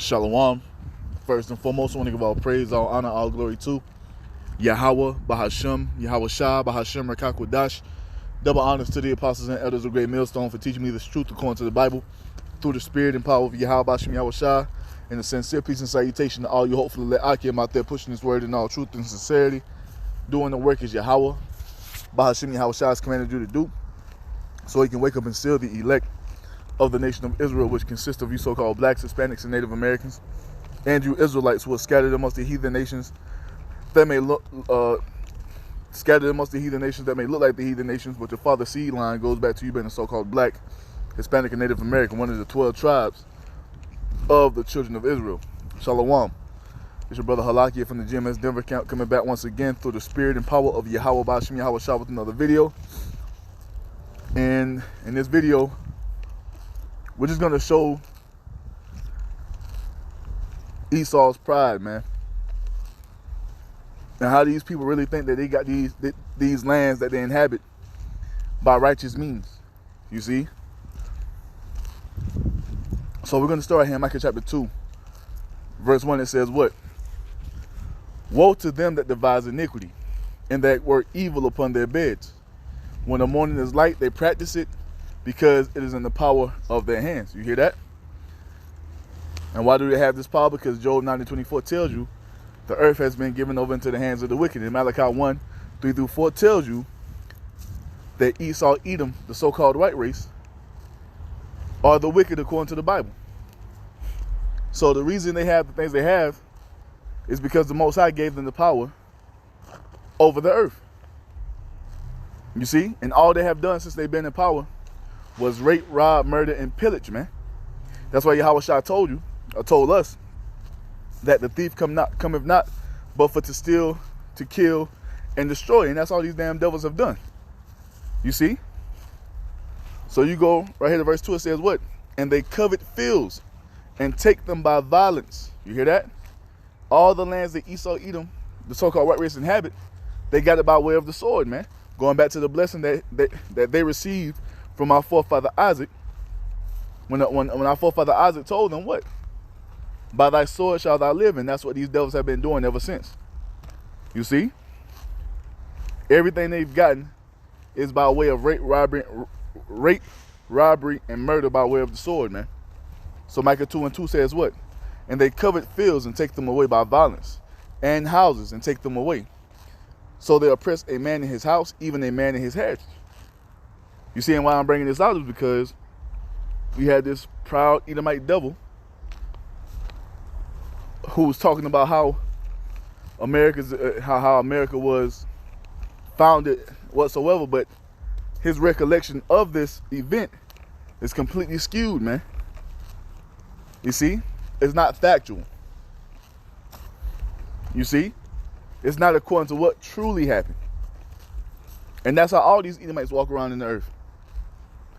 Shalom. First and foremost, I want to give all praise, all honor, all glory to YAHAWAH, bahasham, YAHAWASHI, bahasham, qadash. Double honors to the apostles and elders of Great Millstone for teaching me this truth according to the Bible through the spirit and power of YAHAWASHI, YAHAWASHI, and a sincere peace and salutation to all you hopefully let Akim out there pushing this word in all truth and sincerity. Doing the work is YAHAWAH. Bahasham, YAHAWASHI has commanded you to do so he can wake up and seal the elect of the nation of Israel, which consists of you so-called blacks, Hispanics, and Native Americans, and you Israelites who are scattered amongst the heathen nations that may look scattered amongst the heathen nations that may look like the heathen nations, but your father's seed line goes back to you being a so-called black, Hispanic, and Native American, one of the 12 tribes of the children of Israel. Shalom. It's your brother Halakia from the GMS Denver camp, coming back once again through the spirit and power of YAHAWAH, bahasham, YAHAWASHI with another video. And in this video, we're just going to show Esau's pride, man. And how these people really think that they got these lands that they inhabit by righteous means. You see? So we're going to start here in Micah chapter 2. Verse 1, it says what? Woe to them that devise iniquity, and that work evil upon their beds. When the morning is light, they practice it, because it is in the power of their hands. You hear that? And why do they have this power? Because Job 90:24 tells you the earth has been given over into the hands of the wicked. And Malachi 1:3-4 tells you that Esau, Edom, the so-called white race, are the wicked according to the Bible. So the reason they have the things they have is because the Most High gave them the power over the earth. You see? And all they have done since they've been in power was rape, rob, murder, and pillage, man. That's why YAHAWASHI told us that the thief cometh not but for to steal, to kill, and destroy. And that's all these damn devils have done. You see? So you go right here to verse 2, it says what? And they covet fields and take them by violence. You hear that? All the lands that Esau, Edom, the so-called white race inhabit, they got it by way of the sword, man. Going back to the blessing that they received from our forefather Isaac, when our forefather Isaac told them what? By thy sword shalt thou live. And that's what these devils have been doing ever since. You see? Everything they've gotten is by way of rape, robbery, and murder by way of the sword, man. So Micah 2:2 says what? And they covet fields and take them away by violence, and houses and take them away. So they oppress a man in his house, even a man in his heritage. You see, and why I'm bringing this out is because we had this proud Edomite devil who was talking about how America was founded whatsoever, but his recollection of this event is completely skewed, man. You see, it's not factual. You see, it's not according to what truly happened. And that's how all these Edomites walk around in the earth,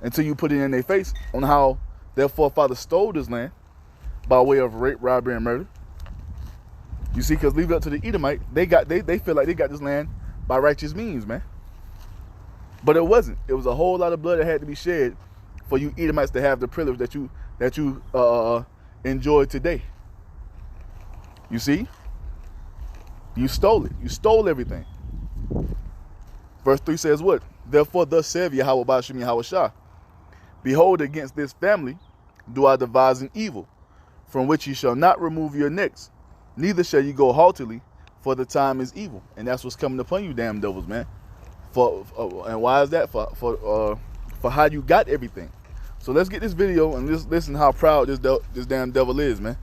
until you put it in their face on how their forefathers stole this land by way of rape, robbery, and murder. You see, because leave it up to the Edomite, they feel like they got this land by righteous means, man. But it wasn't. It was a whole lot of blood that had to be shed for you Edomites to have the privilege that you enjoy today. You see? You stole it. You stole everything. Verse 3 says what? Therefore thus saith YAHAWAH, bahasham, YAHAWASHI, behold, against this family do I devise an evil, from which ye shall not remove your necks, neither shall ye go haughtily, for the time is evil. And that's what's coming upon you, damn devils, man. And why is that? For how you got everything. So let's get this video and listen how proud this damn devil is, man.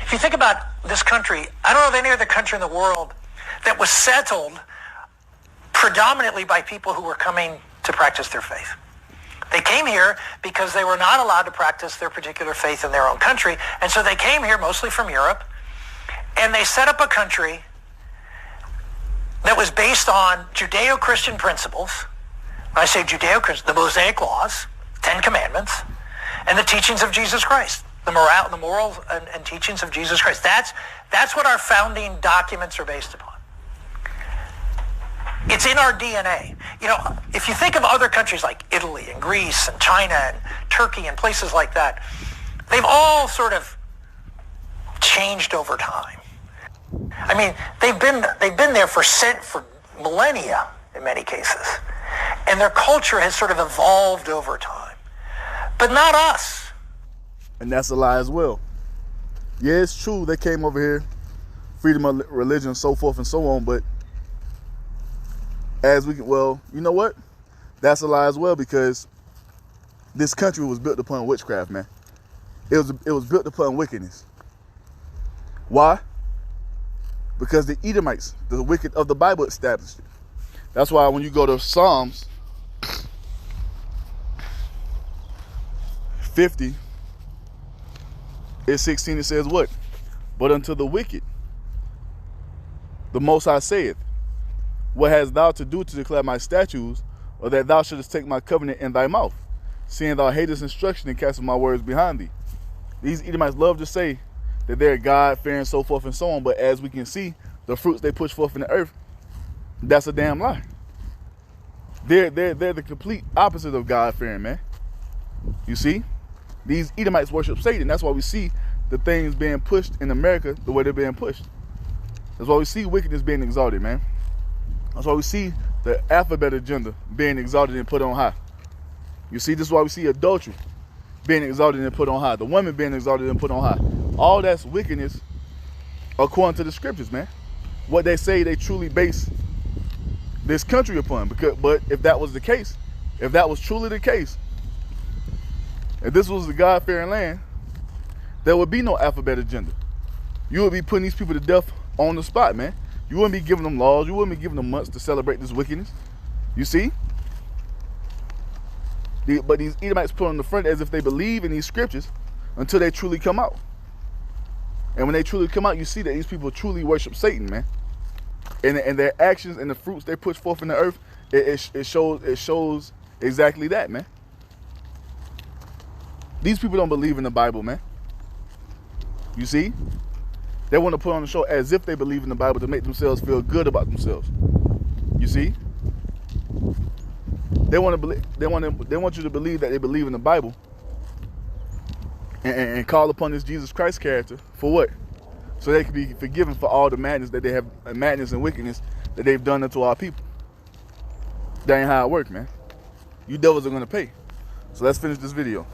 If you think about this country, I don't know of any other country in the world that was settled predominantly by people who were coming to practice their faith. They came here because they were not allowed to practice their particular faith in their own country, and so they came here mostly from Europe, and they set up a country that was based on Judeo-Christian principles. When I say Judeo-Christian, the Mosaic laws, 10 Commandments, and the teachings of Jesus Christ. The morals and teachings of Jesus Christ. That's what our founding documents are based upon. It's in our DNA. You know, if you think of other countries like Italy and Greece and China and Turkey and places like that, they've all sort of changed over time. I mean, they've been there for millennia in many cases, and their culture has sort of evolved over time, but not us. And that's a lie as well. Yeah, it's true they came over here, freedom of religion, so forth and so on, but as we can, well, you know what? That's a lie as well, because this country was built upon witchcraft, man. It was built upon wickedness. Why? Because the Edomites, the wicked of the Bible, established it. That's why when you go to Psalms 50, it's 16, it says what? But unto the wicked, the Most High saith, what hast thou to do to declare my statutes, or that thou shouldest take my covenant in thy mouth, seeing thou hatest instruction and castest my words behind thee? These Edomites love to say that they're God-fearing, so forth and so on, but as we can see, the fruits they push forth in the earth, that's a damn lie. They're the complete opposite of God-fearing, man. You see? These Edomites worship Satan. That's why we see the things being pushed in America the way they're being pushed. That's why we see wickedness being exalted, man. That's why we see the alphabet agenda being exalted and put on high. You see, this is why we see adultery being exalted and put on high. The women being exalted and put on high. All that's wickedness according to the scriptures, man. What they say they truly base this country upon. But if that was the case, if that was truly the case, if this was the God-fearing land, there would be no alphabet agenda. You would be putting these people to death on the spot, man. You wouldn't be giving them laws. You wouldn't be giving them months to celebrate this wickedness. You see? But these Edomites put on the front as if they believe in these scriptures until they truly come out. And when they truly come out, you see that these people truly worship Satan, man. And their actions and the fruits they push forth in the earth, it shows exactly that, man. These people don't believe in the Bible, man. You see? They want to put on the show as if they believe in the Bible to make themselves feel good about themselves. You see? They want you to believe that they believe in the Bible and call upon this Jesus Christ character for what? So they can be forgiven for all the madness that they have, madness and wickedness that they've done unto our people. That ain't how it works, man. You devils are gonna pay. So let's finish this video.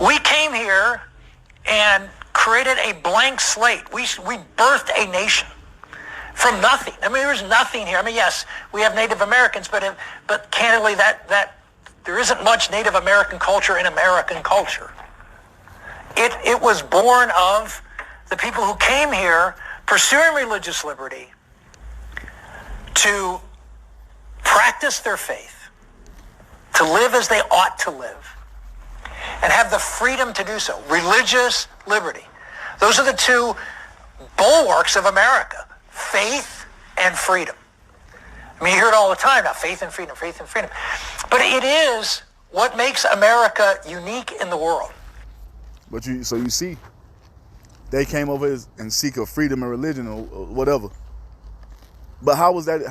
We came here and created a blank slate. We birthed a nation from nothing. I mean, there's nothing here. I mean, yes, we have Native Americans, but candidly, that there isn't much Native American culture in American culture. It was born of the people who came here pursuing religious liberty to practice their faith, to live as they ought to live, and have the freedom to do so. Religious liberty. Those are the two bulwarks of America, faith and freedom. I mean, you hear it all the time now, faith and freedom, faith and freedom. But it is what makes America unique in the world. But so you see, they came over and seek of freedom and religion or whatever. But how was that?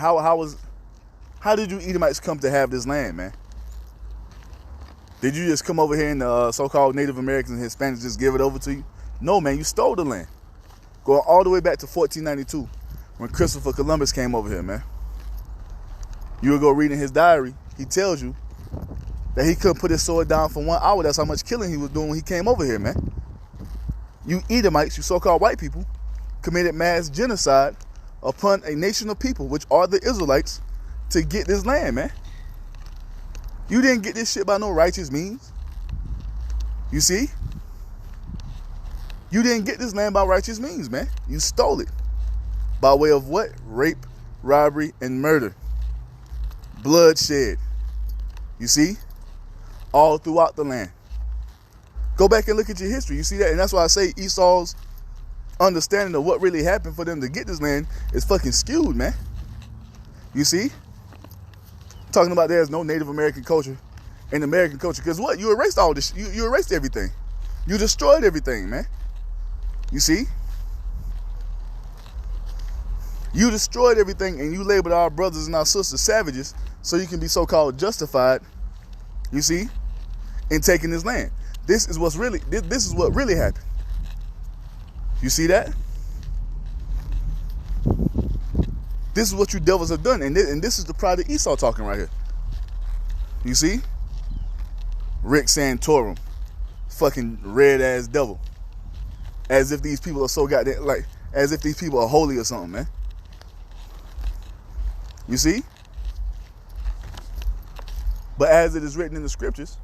How did you Edomites come to have this land, man? Did you just come over here and the so-called Native Americans and Hispanics just give it over to you? No, man, you stole the land. Going all the way back to 1492 when Christopher Columbus came over here, man. You would go reading his diary, he tells you that he couldn't put his sword down for 1 hour. That's how much killing he was doing when he came over here, man. You Edomites, you so-called white people, committed mass genocide upon a nation of people, which are the Israelites, to get this land, man. You didn't get this shit by no righteous means. You see? You didn't get this land by righteous means, man. You stole it. By way of what? Rape, robbery, and murder. Bloodshed. You see? All throughout the land. Go back and look at your history. You see that? And that's why I say Esau's understanding of what really happened for them to get this land is fucking skewed, man. You see? Talking about there's no Native American culture in American culture. Because what? You erased all this. You erased everything. You destroyed everything, man. You see? You destroyed everything and you labeled our brothers and our sisters savages so you can be so-called justified, you see, in taking this land. This is what's really, this is what really happened. You see that? This is what you devils have done. And this is the pride of Esau talking right here. You see? Rick Santorum. Fucking red-ass devil. As if these people are so goddamn, like, as if these people are holy or something, man. You see? But as it is written in the scriptures,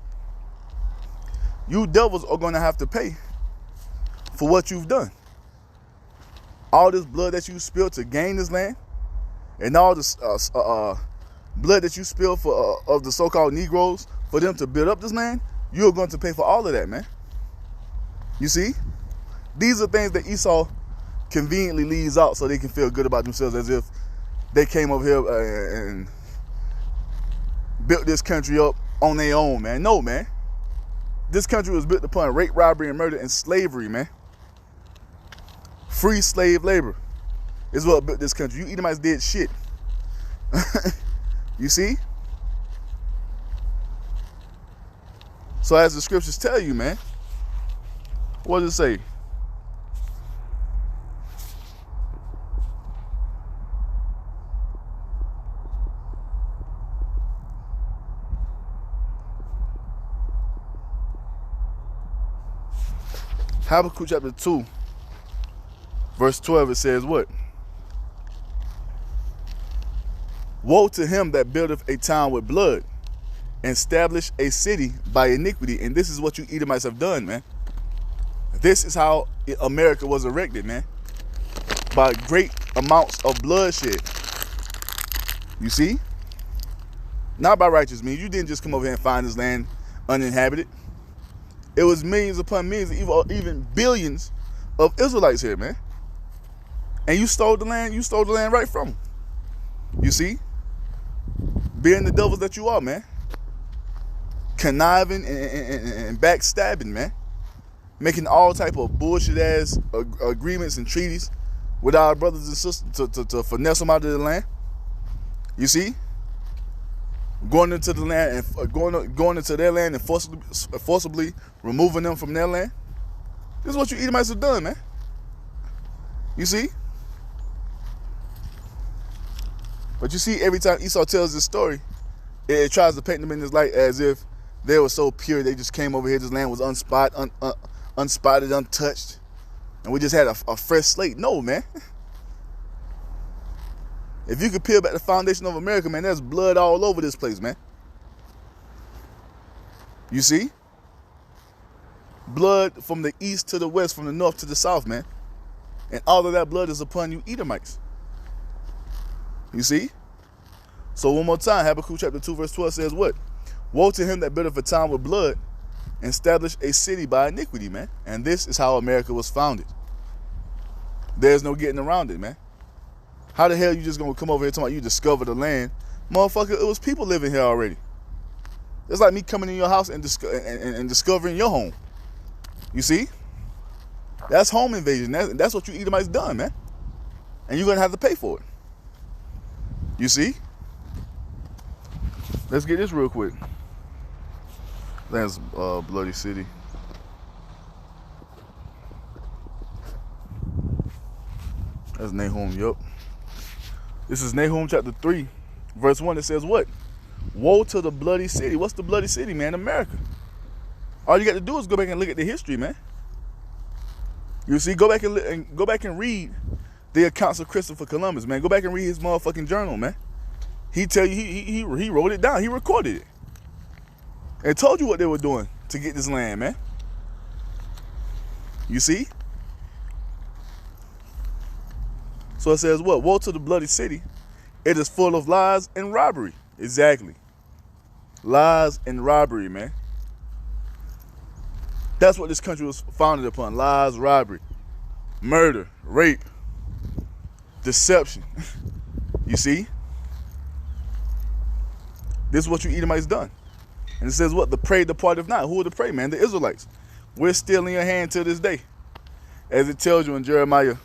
you devils are going to have to pay for what you've done. All this blood that you spilled to gain this land, and all this blood that you spilled for of the so-called Negroes for them to build up this land, you're going to pay for all of that, man. You see? These are things that Esau conveniently leaves out so they can feel good about themselves, as if they came over here and built this country up on their own, man. No, man. This country was built upon rape, robbery, and murder, and slavery, man. Free slave labor is what built this country. You Edomites did shit. You see? So as the scriptures tell you, man, what does it say? Habakkuk chapter 2, verse 12, it says what? Woe to him that buildeth a town with blood, and establish a city by iniquity. And this is what you Edomites have done, man. This is how America was erected, man. By great amounts of bloodshed. You see? Not by righteous means. You didn't just come over here and find this land uninhabited. It was millions upon millions, even billions of Israelites here, man. And you stole the land right from them. You see? Being the devils that you are, man. Conniving and backstabbing, man. Making all type of bullshit ass agreements and treaties with our brothers and sisters to finesse them out of the land. You see? Going into the land and going into their land and forcibly removing them from their land. This is what you Edomites have done, man. You see? But you see, every time Esau tells this story, it tries to paint them in this light as if they were so pure. They just came over here. This land was unspotted, untouched, and we just had a fresh slate. No, man. If you could peel back the foundation of America, man, there's blood all over this place, man. You see? Blood from the east to the west, from the north to the south, man. And all of that blood is upon you Edomites. You see? So one more time, Habakkuk chapter 2, verse 12 says what? Woe to him that buildeth a town with blood, and establish a city by iniquity, man. And this is how America was founded. There's no getting around it, man. How the hell you just gonna come over here talking about you discover the land? Motherfucker, it was people living here already. It's like me coming in your house and discovering your home. You see? That's home invasion. That's what you Edomites done, man. And you're gonna have to pay for it. You see? Let's get this real quick. That's Bloody City. That's Nahum, yup. This is Nahum chapter 3, verse 1. It says what? Woe to the bloody city. What's the bloody city, man? America. All you got to do is go back and look at the history, man. You see, go back and read the accounts of Christopher Columbus, man. Go back and read his motherfucking journal, man. He tell you he wrote it down. He recorded it. And told you what they were doing to get this land, man. You see? So it says what? Woe to the bloody city. It is full of lies and robbery. Exactly. Lies and robbery, man. That's what this country was founded upon. Lies, robbery, murder, rape, deception. You see? This is what you Edomites done. And it says what? The prey departeth not. Who are the prey, man? The Israelites. We're still in your hand till this day. As it tells you in Jeremiah,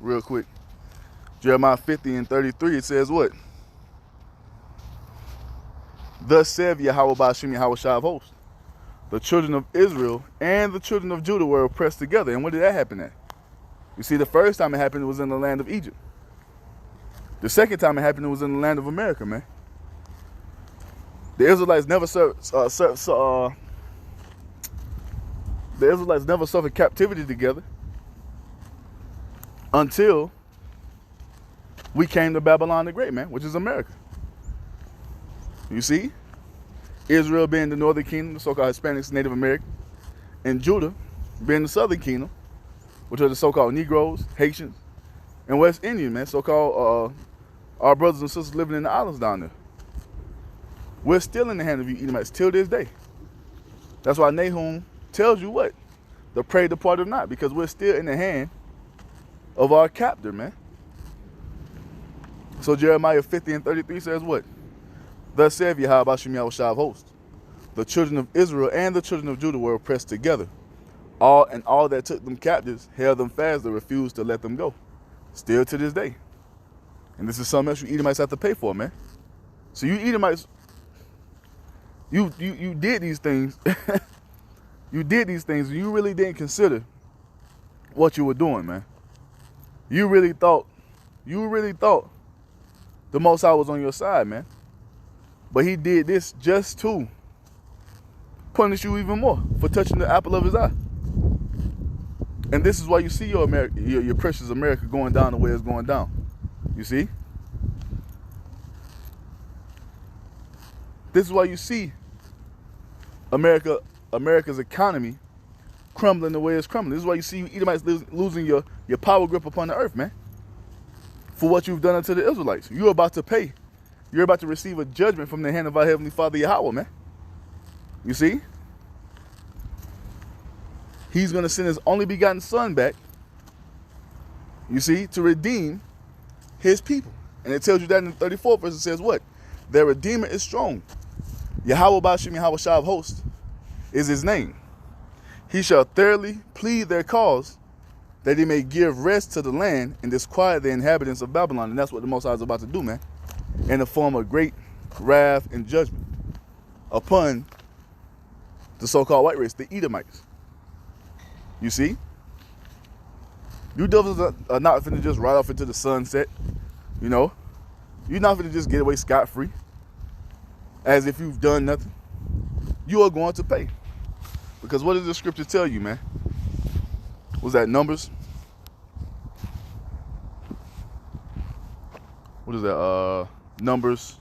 real quick. Jeremiah 50 and 33, it says what? Thus saith YAHAWAH bahasham YAHAWASHI of hosts. The children of Israel and the children of Judah were oppressed together. And when did that happen at? You see, the first time it happened, it was in the land of Egypt. The second time it happened, it was in the land of America, man. The Israelites never suffered captivity together until we came to Babylon the Great, man, which is America. You see? Israel being the northern kingdom, the so-called Hispanics, Native Americans, and Judah being the southern kingdom, which are the so-called Negroes, Haitians, and West Indians, man, so-called our brothers and sisters living in the islands down there. We're still in the hand of you Edomites till this day. That's why Nahum tells you what? The prey departed not, because we're still in the hand of our captor, man. So Jeremiah 50 and 33 says what? Thus saith YAHAWAH bahasham YAHAWASHI of hosts. The children of Israel and the children of Judah were oppressed together. All that took them captives held them fast, they refused to let them go. Still to this day. And this is something else you Edomites have to pay for, man. So you Edomites, you did these things. You did these things, and you really didn't consider what you were doing, man. You really thought the Most High was on your side, man. But he did this just to punish you even more for touching the apple of his eye. And this is why you see your precious America going down the way it's going down. You see? This is why you see America's economy crumbling the way it's crumbling. This is why you see you Edomites losing your power grip upon the earth, man. For what you've done unto the Israelites. You're about to pay. You're about to receive a judgment from the hand of our Heavenly Father YAHAWAH, man. You see? He's going to send his only begotten son back, you see, to redeem his people. And it tells you that in the 34th verse. It says what? Their Redeemer is strong. YAHAWAH bahasham YAHAWASHI of hosts is his name. He shall thoroughly plead their cause, that he may give rest to the land and disquiet the inhabitants of Babylon. And that's what the Most High is about to do, man. In the form of great wrath and judgment upon the so-called white race, the Edomites. You see? You devils are not finna just ride off into the sunset, you know? You're not finna just get away scot-free as if you've done nothing. You are going to pay. Because what does the scripture tell you, man? Was that Numbers? What is that? Numbers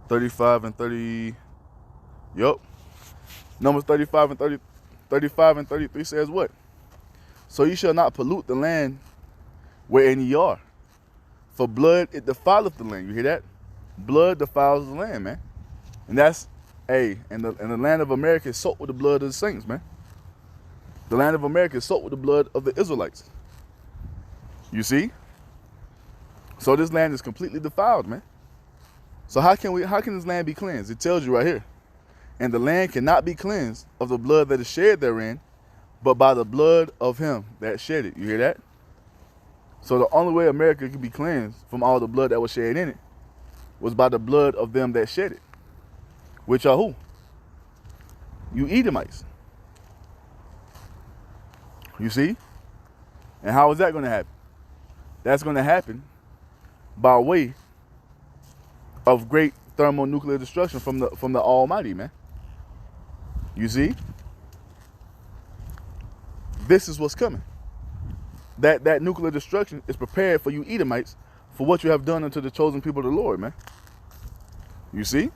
35 and 30. Yup. Numbers 35 and 33 says what? So ye shall not pollute the land wherein ye are. For blood, it defileth the land. You hear that? Blood defiles the land, man. And that's, and the land of America is soaked with the blood of the saints, man. The land of America is soaked with the blood of the Israelites. You see? So this land is completely defiled, man. So how can this land be cleansed? It tells you right here. And the land cannot be cleansed of the blood that is shed therein, but by the blood of him that shed it. You hear that? So the only way America could be cleansed from all the blood that was shed in it was by the blood of them that shed it. Which are who? You Edomites. You see? And how is that going to happen? That's going to happen by way of great thermonuclear destruction from the Almighty, man. You see? This is what's coming. That nuclear destruction is prepared for you Edomites for what you have done unto the chosen people of the Lord, man. You see?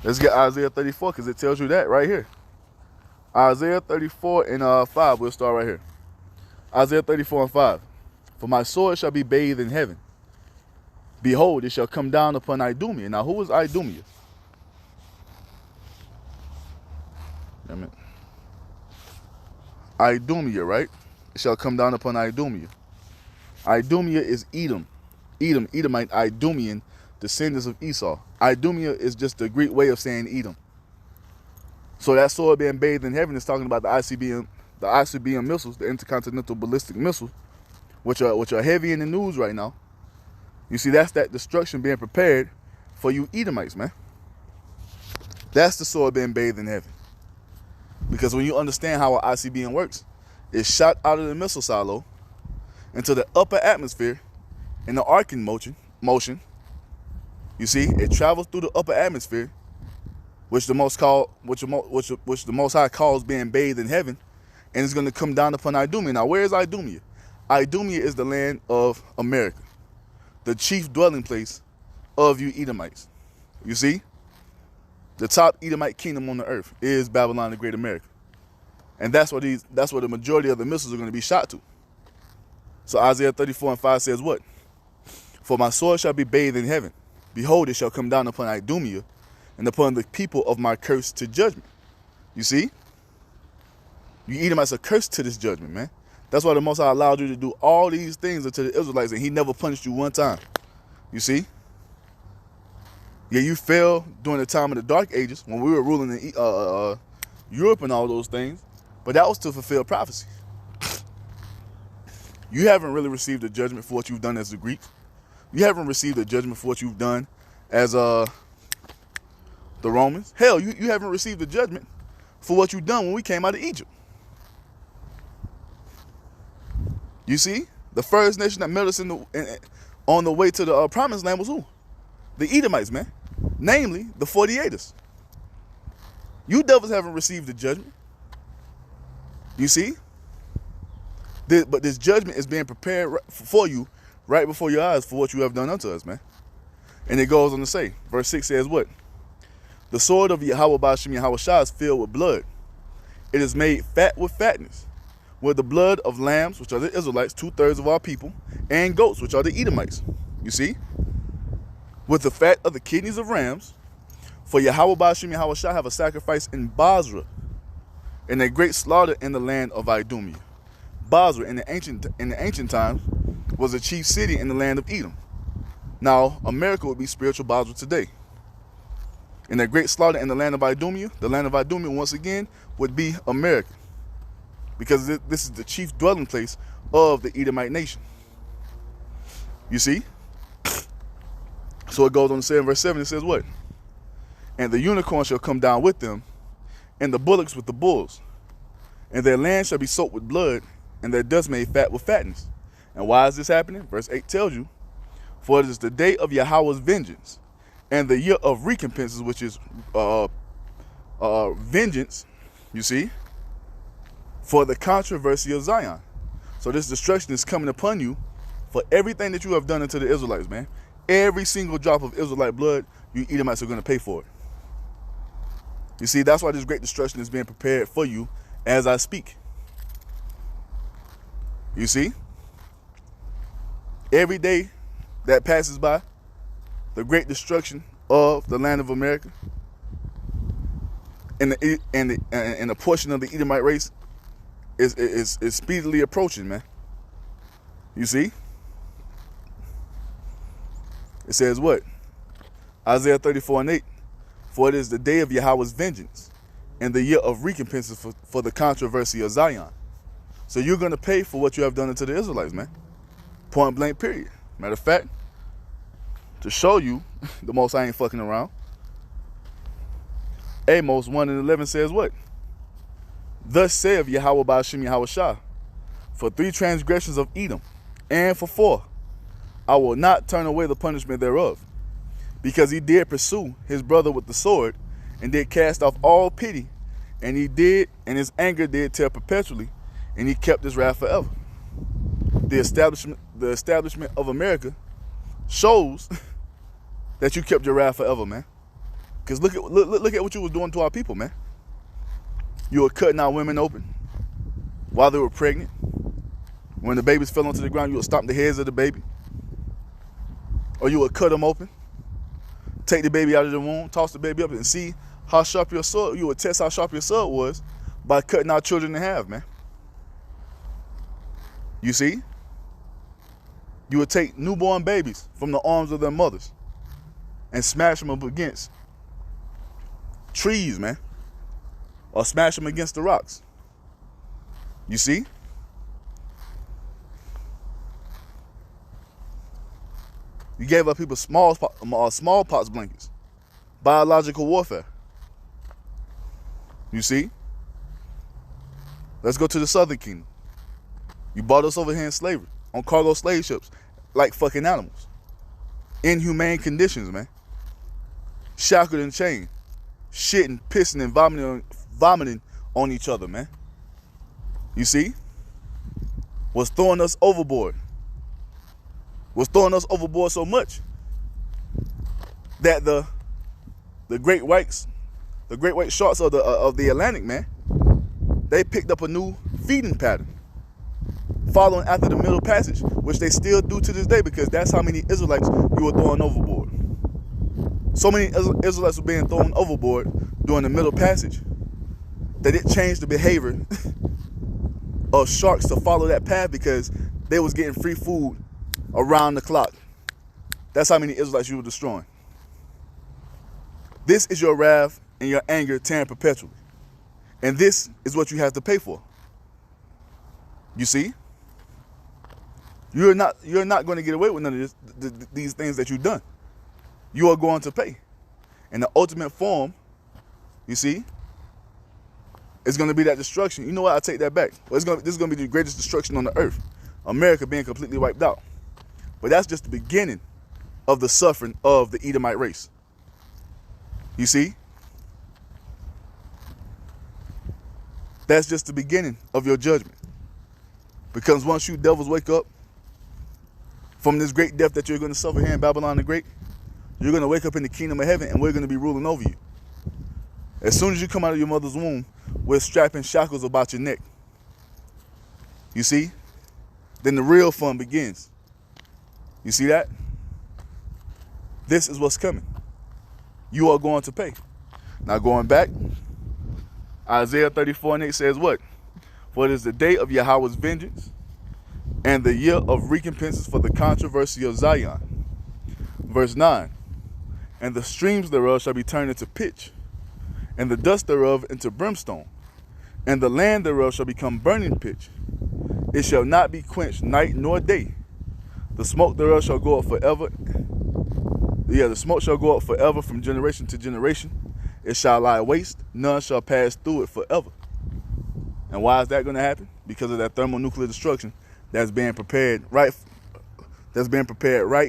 Let's get Isaiah 34 because it tells you that right here. Isaiah 34 and 5. We'll start right here. Isaiah 34 and 5. For my sword shall be bathed in heaven. Behold, it shall come down upon Idumea. Now, who is Idumea? Idumea, right? It shall come down upon Idumea. Idumea is Edom. Edomite, Idumean, descendants of Esau. Idumea is just the Greek way of saying Edom. So that sword being bathed in heaven is talking about the ICBM missiles, the intercontinental ballistic missiles, which are heavy in the news right now. You see, that's that destruction being prepared for you Edomites, man. That's the sword being bathed in heaven. Because when you understand how an ICBM works, it's shot out of the missile silo into the upper atmosphere in the arcing motion. You see, it travels through the upper atmosphere, which the Most High calls being bathed in heaven, and it's going to come down upon Idumea. Now, where is Idumea? Idumea is the land of America, the chief dwelling place of you Edomites. You see, the top Edomite kingdom on the earth is Babylon the Great America, and that's where the majority of the missiles are going to be shot to. So Isaiah 34:5 says what? For my sword shall be bathed in heaven. Behold, it shall come down upon Idumea and upon the people of my curse to judgment. You see? You Edomites are cursed to this judgment, man. That's why the Most High allowed you to do all these things unto the Israelites, and he never punished you one time. You see? Yeah, you fell during the time of the Dark Ages when we were ruling in Europe and all those things, but that was to fulfill prophecy. You haven't really received a judgment for what you've done as the Greeks. You haven't received a judgment for what you've done as the Romans. Hell, you haven't received a judgment for what you've done when we came out of Egypt. You see, the first nation that met us on the way to the promised land was who? The Edomites, man. Namely, the 48ers. You devils haven't received the judgment. You see? But this judgment is being prepared for you right before your eyes for what you have done unto us, man. And it goes on to say, verse 6 says what? The sword of YAHAWAH, bahasham, YAHAWASHI is filled with blood. It is made fat with fatness, with the blood of lambs, which are the Israelites, 2/3 of our people, and goats, which are the Edomites. You see? With the fat of the kidneys of rams, for YAHAWAH, bahasham, YAHAWASHI have a sacrifice in Basra, and a great slaughter in the land of Idumea. Basra in the ancient times was a chief city in the land of Edom. Now, America would be spiritual Basra today. And a great slaughter in the land of Idumea, the land of Idumea once again would be America, because this is the chief dwelling place of the Edomite nation. You see? So it goes on to say in verse 7, it says what? And the unicorn shall come down with them, and the bullocks with the bulls, and their land shall be soaked with blood, and their dust made fat with fatness. And why is this happening? Verse 8 tells you, for it is the day of Yahweh's vengeance, and the year of recompenses, which is vengeance, you see, for the controversy of Zion. So this destruction is coming upon you for everything that you have done unto the Israelites, man. Every single drop of Israelite blood, you Edomites are going to pay for it. You see, that's why this great destruction is being prepared for you as I speak. You see? Every day that passes by, the great destruction of the land of America and a portion of the Edomite race is speedily approaching, man. You see? It says what? Isaiah 34:8. For it is the day of Yahweh's vengeance and the year of recompenses for the controversy of Zion. So you're going to pay for what you have done unto the Israelites, man. Point blank, period. Matter of fact, to show you the Most High ain't fucking around, Amos 1:11 says what? Thus saith YAHAWAH, bahasham, YAHAWASHI, for 3 transgressions of Edom, and for 4, I will not turn away the punishment thereof, because he did pursue his brother with the sword, and did cast off all pity, and his anger did tear perpetually, and he kept his wrath forever. The establishment of America shows that you kept your wrath forever, man. Because look at what you was doing to our people, man. You were cutting our women open while they were pregnant. When the babies fell onto the ground, you would stomp the heads of the baby. Or you would cut them open, take the baby out of the womb, toss the baby up, and see how sharp your sword. You would test how sharp your sword was by cutting our children in half, man. You see? You would take newborn babies from the arms of their mothers and smash them up against trees, man. Or smash them against the rocks. You see? You gave up people smallpox blankets, biological warfare. You see? Let's go to the Southern Kingdom. You bought us over here in slavery, on cargo slave ships, like fucking animals. Inhumane conditions, man. Shackled and chained. Shitting, pissing, and vomiting on each other, man. You see? Was throwing us overboard. Was throwing us overboard so much that the great white sharks of the Atlantic, man, they picked up a new feeding pattern, following after the Middle Passage, which they still do to this day, because that's how many Israelites you were throwing overboard. So many Israelites were being thrown overboard during the Middle Passage that it changed the behavior of sharks to follow that path, because they was getting free food around the clock. That's how many Israelites you were destroying. This is your wrath and your anger tearing perpetually. And this is what you have to pay for. You see? You're not going to get away with none of these things that you've done. You are going to pay. And the ultimate form, you see, is going to be that destruction. You know what? I take that back. Well, this is going to be the greatest destruction on the earth. America being completely wiped out. But that's just the beginning of the suffering of the Edomite race. You see? That's just the beginning of your judgment. Because once you devils wake up from this great death that you're going to suffer here in Babylon the Great, you're going to wake up in the kingdom of heaven, and we're going to be ruling over you. As soon as you come out of your mother's womb with strapping shackles about your neck, you see, then the real fun begins. You see that? This is what's coming. You are going to pay. Now going back, Isaiah 34:8 says what? For it is the day of Yahawah's vengeance and the year of recompenses for the controversy of Zion. Verse 9, and the streams thereof shall be turned into pitch, and the dust thereof into brimstone, and the land thereof shall become burning pitch. It shall not be quenched night nor day. The smoke thereof shall go up forever. Yeah, the smoke shall go up forever from generation to generation. It shall lie waste. None shall pass through it forever. And why is that going to happen? Because of that thermonuclear destruction that's being prepared right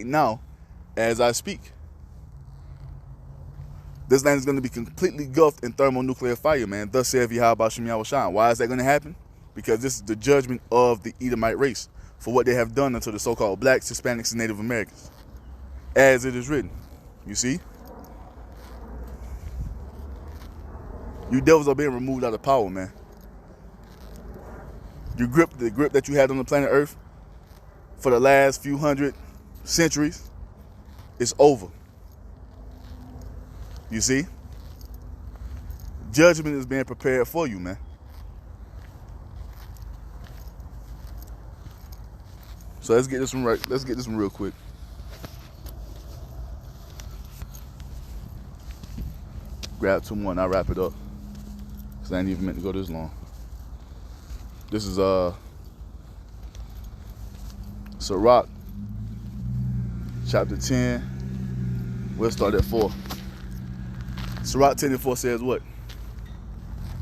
now as I speak. This land is going to be completely engulfed in thermonuclear fire, man. Thus saith YAHAWASHI. Why is that going to happen? Because this is the judgment of the Edomite race for what they have done unto the so-called blacks, Hispanics, and Native Americans. As it is written. You see? You devils are being removed out of power, man. The grip that you had on the planet Earth for the last few hundred centuries is over. You see? Judgment is being prepared for you, man. So let's get this one right. Let's get this one real quick. Grab 2 more and I'll wrap it up. Because I ain't even meant to go this long. This is Sirach, chapter 10. We'll start at 4. Sirach 10:4 says what?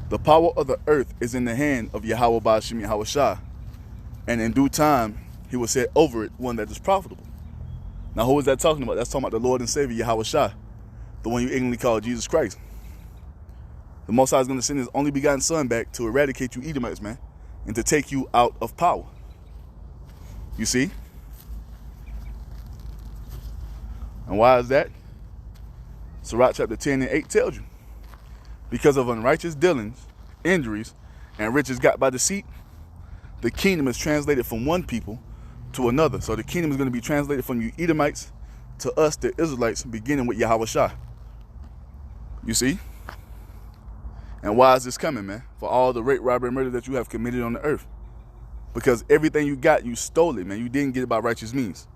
The power of the earth is in the hand of Yahawah bahasham YAHAWASHI, and in due time he will set over it one that is profitable. Now who is that talking about? That's talking about the Lord and Savior YAHAWASHI, the one you ignorantly call Jesus Christ. The Most High is going to send his only begotten son back to eradicate you Edomites, man, and to take you out of power. You see? And why is that? Sirach chapter 10:8 tells you. Because of unrighteous dealings, injuries, and riches got by deceit, the kingdom is translated from one people to another. So the kingdom is going to be translated from you Edomites to us, the Israelites, beginning with YAHAWASHI. You see? And why is this coming, man? For all the rape, robbery, and murder that you have committed on the earth. Because everything you got, you stole it, man. You didn't get it by righteous means.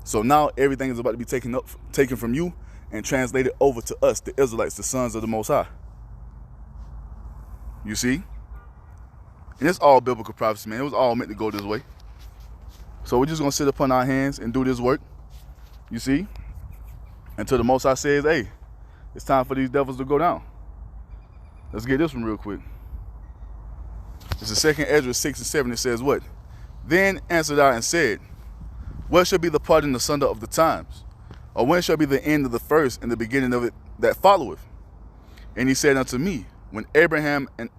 So now everything is about to be taken from you and translated over to us, the Israelites, the sons of the Most High. You see? And it's all biblical prophecy, man. It was all meant to go this way. So we're just going to sit upon our hands and do this work You see? Until the Most High says, hey, it's time for these devils to go down. Let's get this one real quick. It's the 2nd Ezra 6 and 7. It says what? Then answered I and said, what shall be the parting asunder of the times? Or when shall be the end of the first and the beginning of it that followeth? And he said unto me, when Abraham and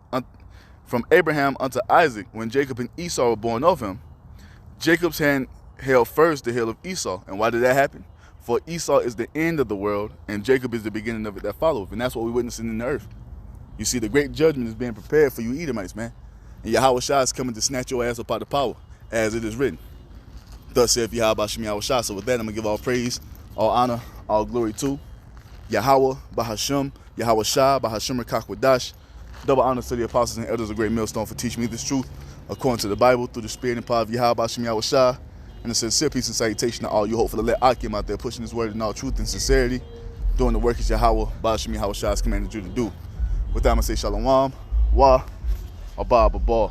from Abraham unto Isaac, when Jacob and Esau were born of him, Jacob's hand held first the heel of Esau. And why did that happen? For Esau is the end of the world, and Jacob is the beginning of it that followeth. And that's what we're witnessing in the earth. You see, the great judgment is being prepared for you Edomites, man. And YAHAWASHI is coming to snatch your ass up out of power, as it is written. Thus saith YAHAWASHI. So with that, I'm going to give all praise, all honor, all glory to Yahawah, bahasham, YAHAWASHI, bahasham, qadash. Double honor to the apostles and elders of Great Millstone for teaching me this truth according to the Bible through the spirit and power of YAHAWASHI. And a sincere peace and salutation to all you hopeful elect Akim out there pushing this word in all truth and sincerity, doing the work as Yahawah, bahasham, YAHAWASHI has commanded you to do. With that, I'm going to say shalom, wah, abba, babal.